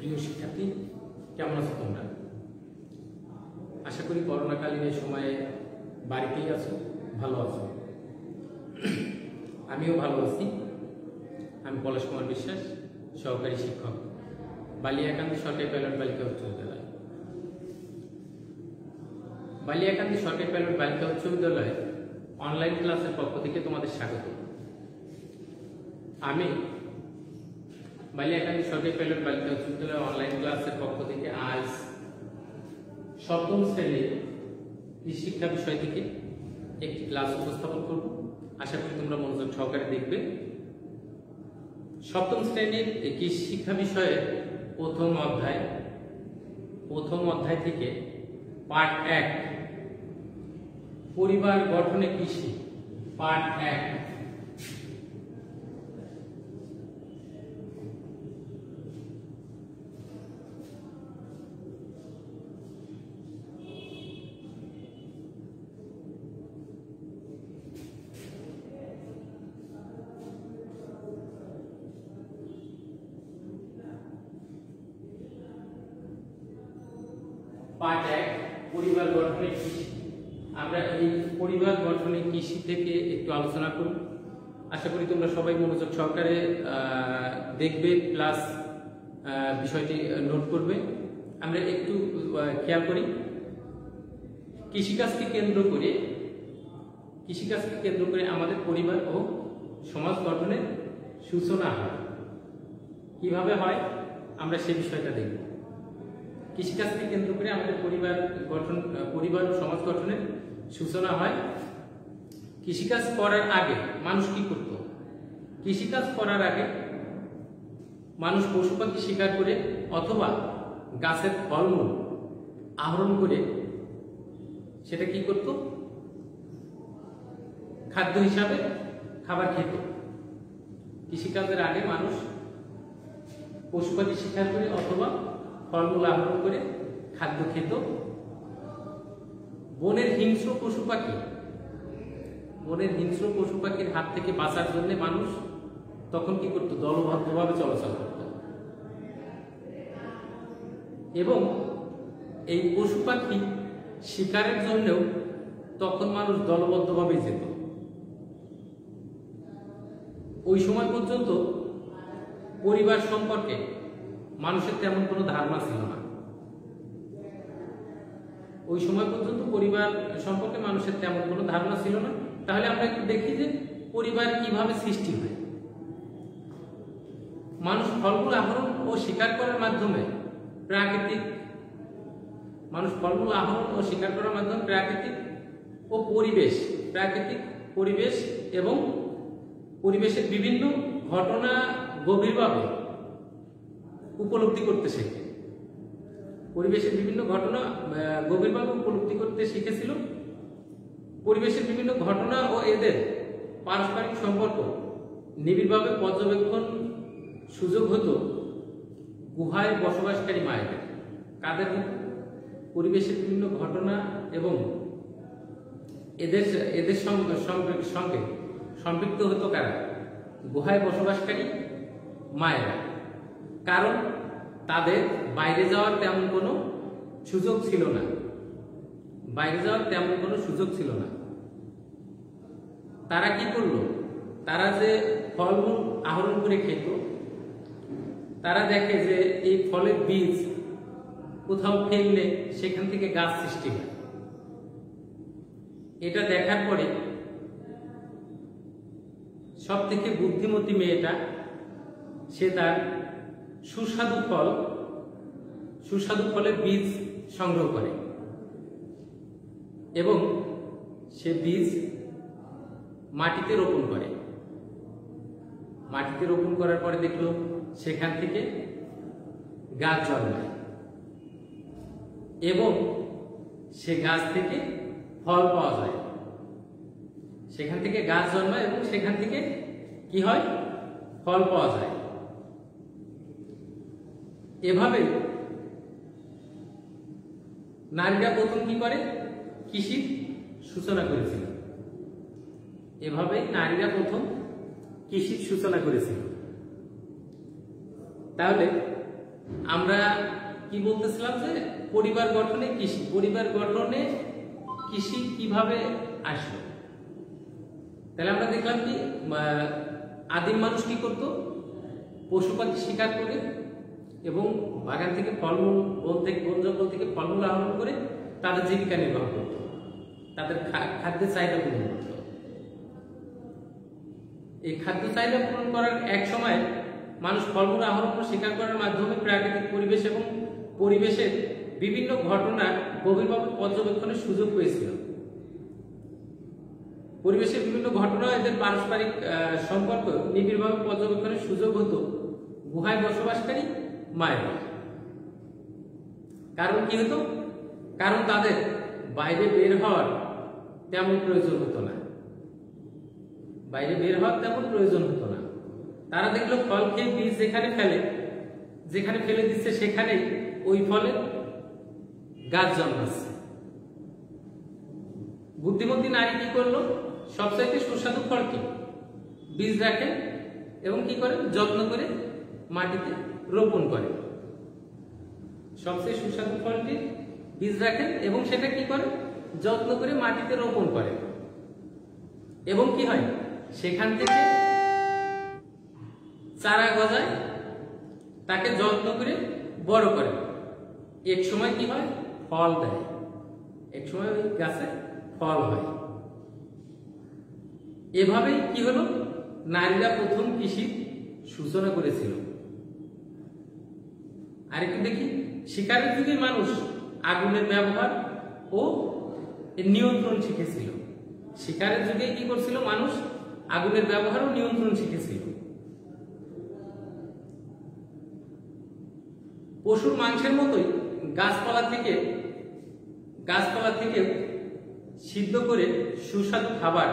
প্রিয় শিক্ষার্থী, কেমন আছো তোমরা? আশা করি করোনাকালীন এই সময়ে বাড়িতেই আছো, ভালো আছো। আমিও ভালো আছি। আমি পলাশ কুমার বিশ্বাস, সহকারী শিক্ষক, বালিয়াকান্দি সরকারি পাইলট বালিকা উচ্চ বিদ্যালয়। বালিয়াকান্দি সরকারি পাইলট বালিকা উচ্চ বিদ্যালয়ে অনলাইন ক্লাসের পক্ষ থেকে তোমাদের স্বাগত। আমি বালিয়াকান্দি সরকারি পাইলট বালিকা উচ্চ বিদ্যালয়ের অনলাইন ক্লাসের পক্ষ থেকে আজ সপ্তম শ্রেণীর শিক্ষা বিষয় থেকে একটি ক্লাস উপস্থাপন করব। আশা করি তোমরা মনোযোগ সহকারে দেখবে। সপ্তম শ্রেণীর কৃষি শিক্ষা বিষয়ের প্রথম অধ্যায় থেকে পার্ট 1 পরিবার গঠনে কৃষি, পার্ট 1। পার্ট 1 পরিবার গঠনে কৃষি। আমরা এই পরিবার গঠনে কৃষি থেকে একটু আলোচনা করব। আশা করি তোমরা সবাই মনোযোগ সহকারে দেখবে, প্লাস বিষয়টি নোট করবে। আমরা একটু খেয়াল করি, কৃষিকাজকে কেন্দ্র করে আমাদের পরিবার ও সমাজ গঠনের সূচনা হয়। কিভাবে হয় আমরা সে বিষয়টা দেখব। কৃষিকাজকে কেন্দ্র করে আমাদের পরিবার ও সমাজ গঠনের সূচনা হয়। কৃষিকাজ করার আগে মানুষ কি করত? কৃষিকাজ করার আগে মানুষ পশু পাখি শিকার করে অথবা গাছের ফলমূল আহরণ করে সেটা কি করত? খাদ্য হিসাবে খাবার খেত। কৃষিকাজের আগে মানুষ পশু পাখি শিকার করে অথবা ফলমূল আহরণ করে খাদ্য খেত। বনের হিংস্র পশু পাখির হাত থেকে বাঁচার জন্য মানুষ তখন কি করত? দলবদ্ধভাবে চলাচল করত। এবং এই পশু পাখি শিকারের জন্যও তখন মানুষ দলবদ্ধভাবে যেত। ওই সময় পর্যন্ত পরিবার সম্পর্কে মানুষের তেমন কোনো ধারণা ছিল না। ওই সময় পর্যন্ত পরিবার সম্পর্কে মানুষের তেমন কোনো ধারণা ছিল না। তাহলে আমরা একটু দেখি যে পরিবার কিভাবে সৃষ্টি হয়। মানুষ ফলমূল আহরণ ও শিকার করার মাধ্যমে প্রাকৃতিক পরিবেশ এবং পরিবেশের বিভিন্ন ঘটনা গভীরভাবে উপলব্ধি করতে শেখে। পরিবেশের বিভিন্ন ঘটনা গভীরভাবে উপলব্ধি করতে শিখেছিল। পরিবেশের বিভিন্ন ঘটনা ও এদের পারস্পরিক সম্পর্ক নিবিড়ভাবে পর্যবেক্ষণ সুযোগ হতো গুহায় বসবাসকারী মায়েদের। কাদের মতো? পরিবেশের বিভিন্ন ঘটনা এবং এদের সঙ্গে সম্পৃক্ত হতো কারা? গুহায় বসবাসকারী মায়েরা। কারণ তাদের বাইরে যাওয়ার তেমন কোনো সুযোগ ছিল না। তারা কি করলো? তারা যে ফলমূল আহরণ করে খেত, তারা দেখে যে এই ফলের বীজ কোথাও ফেললে সেখান থেকে গাছ সৃষ্টি হয়। এটা দেখার পরে সব থেকে বুদ্ধিমতী মেয়েটা সে তার সুস্বাদু ফলের বীজ সংগ্রহ করে এবং সে বীজ মাটিতে রোপণ করে। মাটিতে রোপণ করার পরে দেখলো সেখান থেকে গাছ জন্মায় এবং সে গাছ থেকে ফল পাওয়া যায়। সেখান থেকে গাছ জন্মায় এবং সেখান থেকে কি হয়? ফল পাওয়া যায়। এভাবে নারীরা প্রথম কি করে? কৃষির সূচনা করেছিল। তাহলে আমরা কি বলতেছিলাম যে পরিবার গঠনে কৃষি, পরিবার গঠনে কৃষি কিভাবে আসলো। তাহলে আমরা দেখলাম কি আদিম মানুষ কি করত, পশু পাখি শিকার করে এবং বাগান থেকে ফলমূল, বন জঙ্গল থেকে ফলমূল আহরণ করে তাদের জীবিকা নির্বাহ করত, তাদের খাদ্যের চাহিদা পূরণ করত। এই খাদ্য চাহিদা পূরণ করার এক সময় মানুষ ফলমূল আহরণ করে শিকার করার মাধ্যমে প্রাকৃতিক পরিবেশ এবং পরিবেশের বিভিন্ন ঘটনা গভীরভাবে পর্যবেক্ষণের সুযোগ পেয়েছিল। পরিবেশের বিভিন্ন ঘটনা, এদের পারস্পরিক সম্পর্ক নিবিড়ভাবে পর্যবেক্ষণের সুযোগ হতো গুহায় বসবাসকারী মায়েরা। কারণ কি হতো, কারণ তাদের বাইরে বের হওয়ার তেমন প্রয়োজন হতো না, বাইরে বের হওয়ার তেমন প্রয়োজন হতো না। তারা দেখলো ফল খেয়ে বীজ যেখানে ফেলে দিচ্ছে সেখানেই ওই ফলে গাছ জন্মাচ্ছে। বুদ্ধিমতী নারী কি করলো, সবচাইতে সুস্বাদু ফলটি বীজ রাখেন এবং কি করেন, যত্ন করে মাটিতে রোপণ করে। সবচেয়ে সুস্বাদু ফলটি বীজ রাখেন এবং সেটা কি করে, যত্ন করে মাটিতে রোপণ করে। এবং কি হয়, সেখান থেকে চারা গজায়, তাকে যত্ন করে বড় করে। এক সময় কি হয়, ফল দেয়, এক সময় ওই গাছে ফল হয়। এভাবেই কি হলো, নারীরা প্রথম কৃষির সূচনা করেছিল। আরেকটু দেখি, শিকারের যুগে মানুষ আগুনের ব্যবহার ও নিয়ন্ত্রণ শিখেছিল। শিকারের যুগে কি করছিল, মানুষ আগুনের ব্যবহার ও নিয়ন্ত্রণ শিখেছিল। পশুর মাংসের মতোই গাছপালা থেকে সিদ্ধ করে সুস্বাদু খাবার,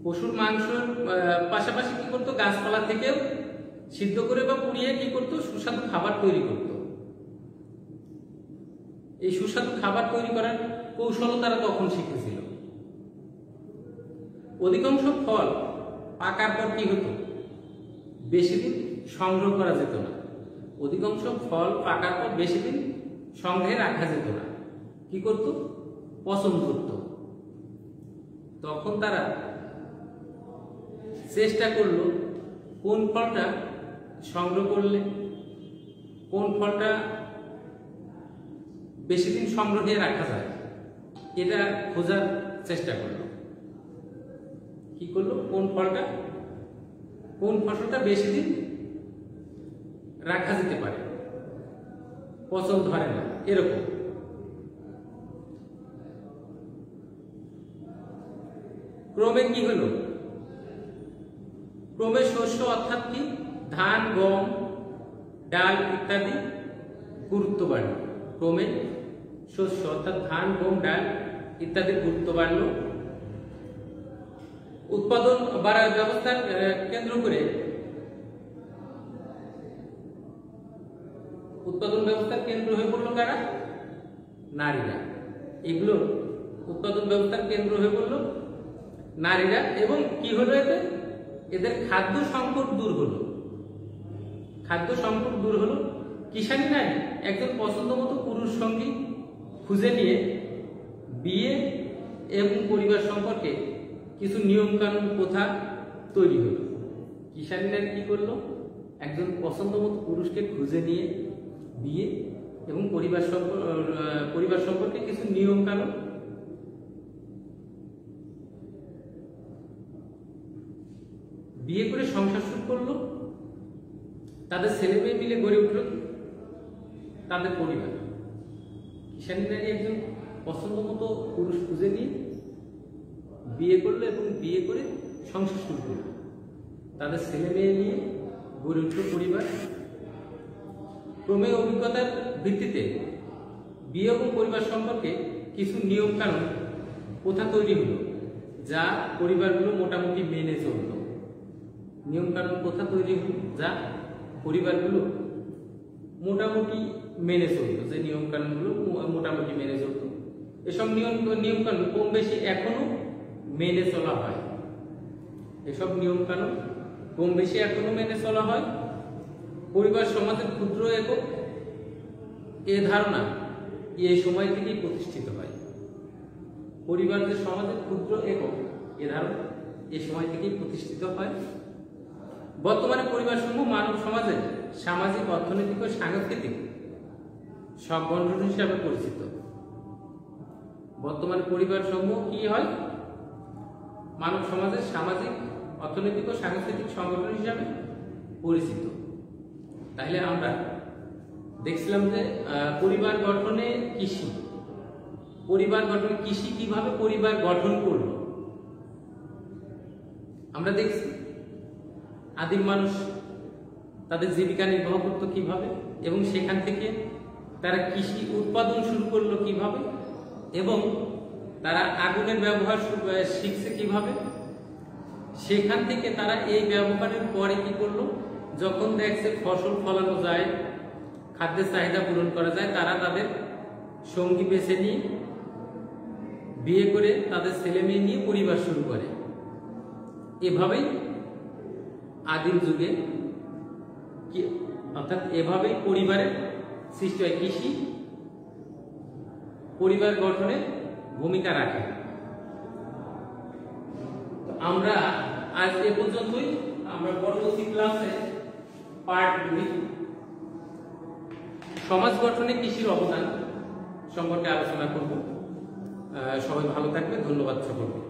পশুর মাংসের পাশাপাশি কি করতো, গাছপালা থেকেও সিদ্ধ করে বা পুড়িয়ে কি করতো, সুস্বাদু খাবার তৈরি করত। এই সুস্বাদু খাবার তৈরি করার কৌশলও তারা তখন শিখেছিল। অধিকাংশ ফল পাকার পর কি হতো, বেশি দিন সংগ্রহ করা যেত না। অধিকাংশ ফল পাকার পর বেশি দিন সংগ্রহে রাখা যেত না। কি করত, পচন ধরত। তখন তারা চেষ্টা করলো কোন ফলটা সংগ্রহ করলে, কোন ফলটা বেশি দিন সংগ্রহে রাখা যায়, এটা খোঁজার চেষ্টা করলো। কি করলো, কোন ফসলটা বেশি দিন রাখা যেতে পারে, পচন ধরে না, এরকম। ক্রমে কি হলো, ক্রমে শস্য অর্থাৎ কি, ধান, গম, ডাল ইত্যাদি গুরুত্ব বাড়ল। ক্রমে শস্য অর্থাৎ ধান, গম, ডাল ইত্যাদির গুরুত্ব বাড়ল। উৎপাদন বাড়ার ব্যবস্থা কেন্দ্র করে উৎপাদন ব্যবস্থার কেন্দ্র হয়ে পড়লো কারা, নারীরা। এগুলো উৎপাদন ব্যবস্থার কেন্দ্র হয়ে পড়লো নারীরা। এবং কি হলো, এদের খাদ্য সংকট দূর হলো। খাদ্য সংকট দূর হলো। কিষানী নারী একজন পছন্দ মতো পুরুষ সঙ্গী খুঁজে নিয়ে বিয়ে এবং পরিবার সম্পর্কে কিছু নিয়ম কানুন প্রথা তৈরি হলো। কিষানী নারী কি করলো, একজন পছন্দ মতো পুরুষকে খুঁজে নিয়ে বিয়ে এবং পরিবার সম্পর্কে কিছু নিয়ম কানুন বিয়ে করে সংসার শুরু করলো। তাদের ছেলে মেয়ে মিলে গড়ে উঠল তাদের পরিবার। কিষানী নারী একজন পছন্দ মতো পুরুষ খুঁজে নিয়ে বিয়ে করলো এবং বিয়ে করে সংসার শুরু করলো। তাদের ছেলে মেয়ে নিয়ে গড়ে উঠল পরিবার। ক্রমে অভিজ্ঞতার ভিত্তিতে বিয়ে এবং পরিবার সম্পর্কে কিছু নিয়ম কানুন প্রথা তৈরি হলো, যা পরিবারগুলো মোটামুটি মেনে চলত। নিয়ম কানুন প্রথা তৈরি হলো যা পরিবারগুলো মোটামুটি মেনে চলত, যে নিয়ম কানুনগুলো মোটামুটি মেনে চলত। এসব নিয়ম কানুন কম বেশি এখনো মেনে চলা হয়। এসব নিয়ম কানুন কম বেশি এখনো মেনে চলা হয়। পরিবার সমাজের ক্ষুদ্র একক, এ ধারণা এই সময় থেকেই প্রতিষ্ঠিত হয়। পরিবার যে সমাজের ক্ষুদ্র একক, এ ধারণা এই সময় থেকেই প্রতিষ্ঠিত হয়। বর্তমানে পরিবার সমূহ মানব সমাজের সামাজিক, অর্থনৈতিক ও সাংস্কৃতিক সংগঠন হিসাবে পরিচিত। বর্তমানে পরিবার সমূহ কি হয়? মানব সমাজের সামাজিক, অর্থনৈতিক ও সাংস্কৃতিক সংগঠন হিসাবে পরিচিত। তাহলে আমরা দেখছিলাম যে পরিবার গঠনে কৃষি, পরিবার গঠনে কৃষি কিভাবে পরিবার গঠন করলো আমরা দেখছি। আদিম মানুষ তাদের জীবিকা নির্বাহ করতো কিভাবে, এবং সেখান থেকে তারা কৃষি উৎপাদন শুরু করলো কিভাবে, এবং তারা আগুনের ব্যবহার শিখছে কিভাবে। সেখান থেকে তারা এই ব্যবহারের পরে কি করলো, যখন দেখছে ফসল ফলানো যায়, খাদ্যের চাহিদা পূরণ করা যায়, তারা তাদের সঙ্গী বেছে নিয়ে বিয়ে করে তাদের ছেলে মেয়ে নিয়ে পরিবার শুরু করে। এভাবেই আদিম যুগে অর্থাৎ এভাবেই পরিবারের সৃষ্টি হয়। কৃষি পরিবার গঠনে ভূমিকা রাখে। আমরা আজ এ পর্যন্তই। আমরা পরবর্তী ক্লাসে পার্ট 2 সমাজ গঠনে কৃষির অবদান সম্পর্কে আলোচনা করব। সবাই ভালো থাকবে। ধন্যবাদ সকলকে।